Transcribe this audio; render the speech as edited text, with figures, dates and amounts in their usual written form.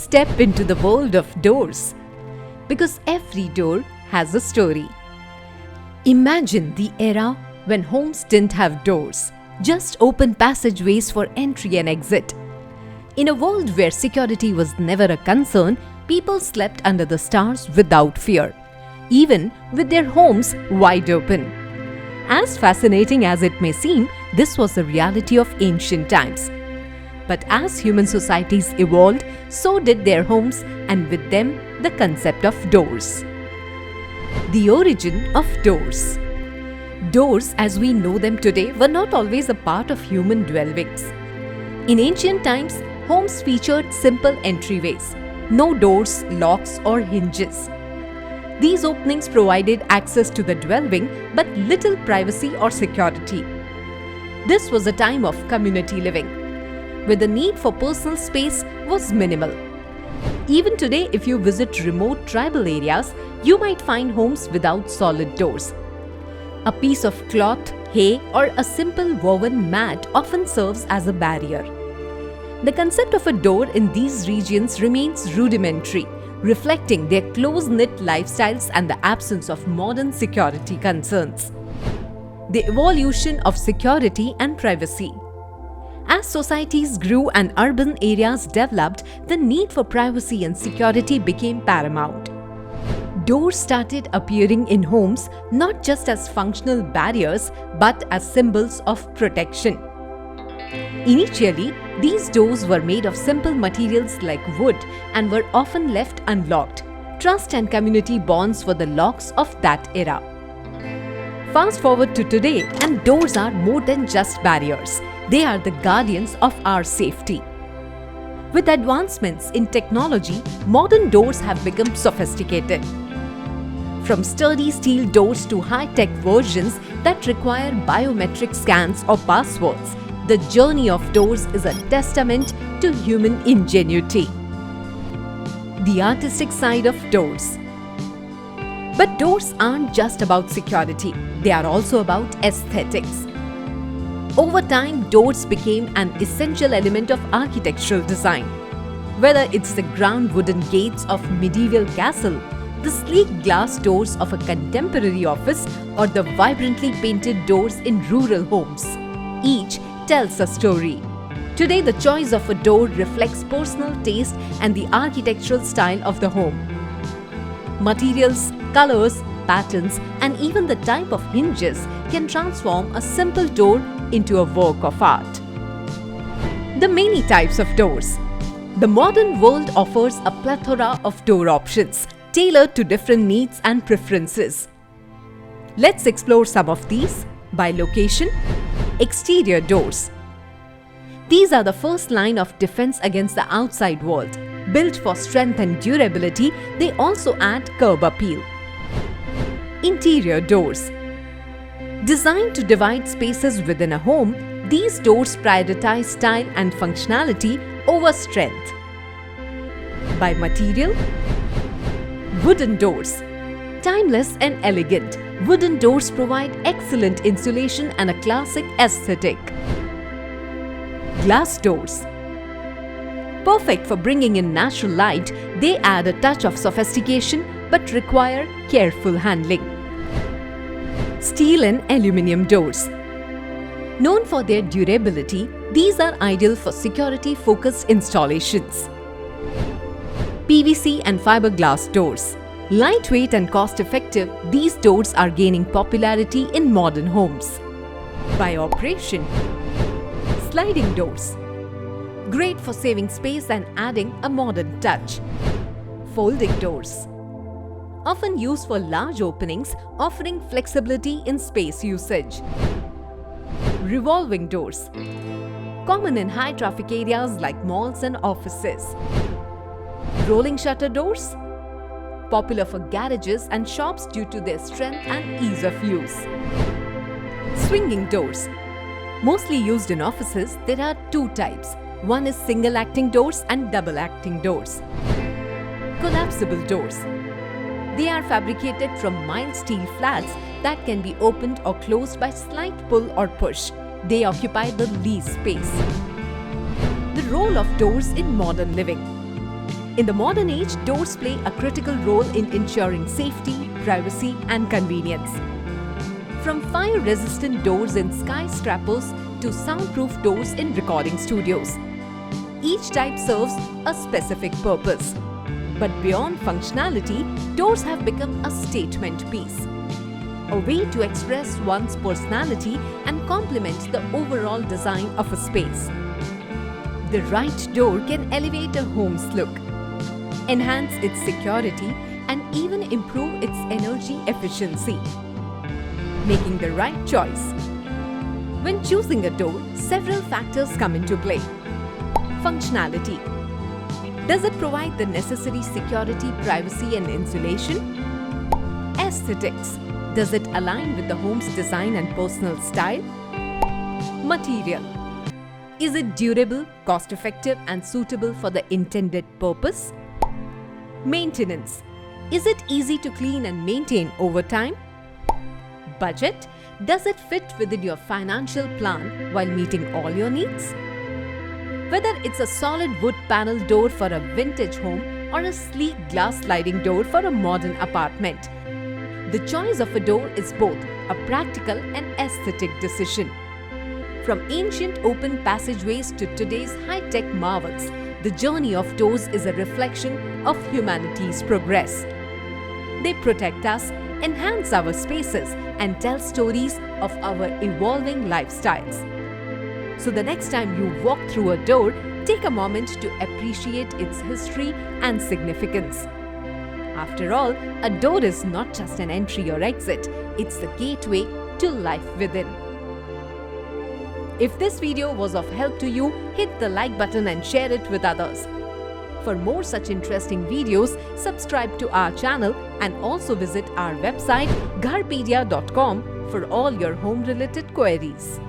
step into the world of doors. Because every door has a story. Imagine the era when homes didn't have doors, just open passageways for entry and exit. In a world where security was never a concern, people slept under the stars without fear, even with their homes wide open. As fascinating as it may seem, this was the reality of ancient times. But as human societies evolved, so did their homes, and with them, the concept of doors. The origin of doors. Doors, as we know them today, were not always a part of human dwellings. In ancient times, homes featured simple entryways, no doors, locks, or hinges. These openings provided access to the dwelling but little privacy or security. This was a time of community living, where the need for personal space was minimal. Even today, if you visit remote tribal areas, you might find homes without solid doors. A piece of cloth, hay, or a simple woven mat often serves as a barrier. The concept of a door in these regions remains rudimentary, reflecting their close-knit lifestyles and the absence of modern security concerns. The evolution of security and privacy. As societies grew and urban areas developed, the need for privacy and security became paramount. Doors started appearing in homes not just as functional barriers but as symbols of protection. Initially, these doors were made of simple materials like wood and were often left unlocked. Trust and community bonds were the locks of that era. Fast forward to today, and doors are more than just barriers. They are the guardians of our safety. With advancements in technology, modern doors have become sophisticated. From sturdy steel doors to high-tech versions that require biometric scans or passwords, the journey of doors is a testament to human ingenuity. The artistic side of doors. But doors aren't just about security, they are also about aesthetics. Over time, doors became an essential element of architectural design. Whether it's the ground wooden gates of medieval castle, the sleek glass doors of a contemporary office, or the vibrantly painted doors in rural homes, each tells a story. Today, the choice of a door reflects personal taste and the architectural style of the home. Materials, colors, patterns, and even the type of hinges can transform a simple door into a work of art. The many types of doors. The modern world offers a plethora of door options, tailored to different needs and preferences. Let's explore some of these by location. Exterior doors. These are the first line of defense against the outside world. Built for strength and durability, they also add curb appeal. Interior doors. Designed to divide spaces within a home, these doors prioritize style and functionality over strength. By material. Wooden doors. Timeless and elegant, wooden doors provide excellent insulation and a classic aesthetic. Glass doors. Perfect for bringing in natural light, they add a touch of sophistication but require careful handling. Steel and aluminium doors. Known for their durability, these are ideal for security-focused installations. PVC and fiberglass doors. Lightweight and cost-effective, these doors are gaining popularity in modern homes. By operation. Sliding doors. Great for saving space and adding a modern touch. Folding doors. Often used for large openings, offering flexibility in space usage. Revolving doors. Common in high-traffic areas like malls and offices. Rolling shutter doors. Popular for garages and shops due to their strength and ease of use. Swinging doors. Mostly used in offices, there are two types. One is single-acting doors and double-acting doors. Collapsible doors. They are fabricated from mild steel flats that can be opened or closed by slight pull or push. They occupy the least space. The role of doors in modern living. In the modern age, doors play a critical role in ensuring safety, privacy, and convenience. From fire-resistant doors in skyscrapers to soundproof doors in recording studios, each type serves a specific purpose. But beyond functionality, doors have become a statement piece, a way to express one's personality and complement the overall design of a space. The right door can elevate a home's look, enhance its security, and even improve its energy efficiency, making the right choice. When choosing a door, several factors come into play. Functionality. Does it provide the necessary security, privacy, and insulation? Aesthetics. Does it align with the home's design and personal style? Material. Is it durable, cost-effective, and suitable for the intended purpose? Maintenance. Is it easy to clean and maintain over time? Budget. Does it fit within your financial plan while meeting all your needs? Whether it's a solid wood panel door for a vintage home or a sleek glass sliding door for a modern apartment, the choice of a door is both a practical and aesthetic decision. From ancient open passageways to today's high-tech marvels, the journey of doors is a reflection of humanity's progress. They protect us, enhance our spaces, and tell stories of our evolving lifestyles. So the next time you walk through a door, take a moment to appreciate its history and significance. After all, a door is not just an entry or exit, it's the gateway to life within. If this video was of help to you, hit the like button and share it with others. For more such interesting videos, subscribe to our channel and also visit our website gharpedia.com for all your home-related queries.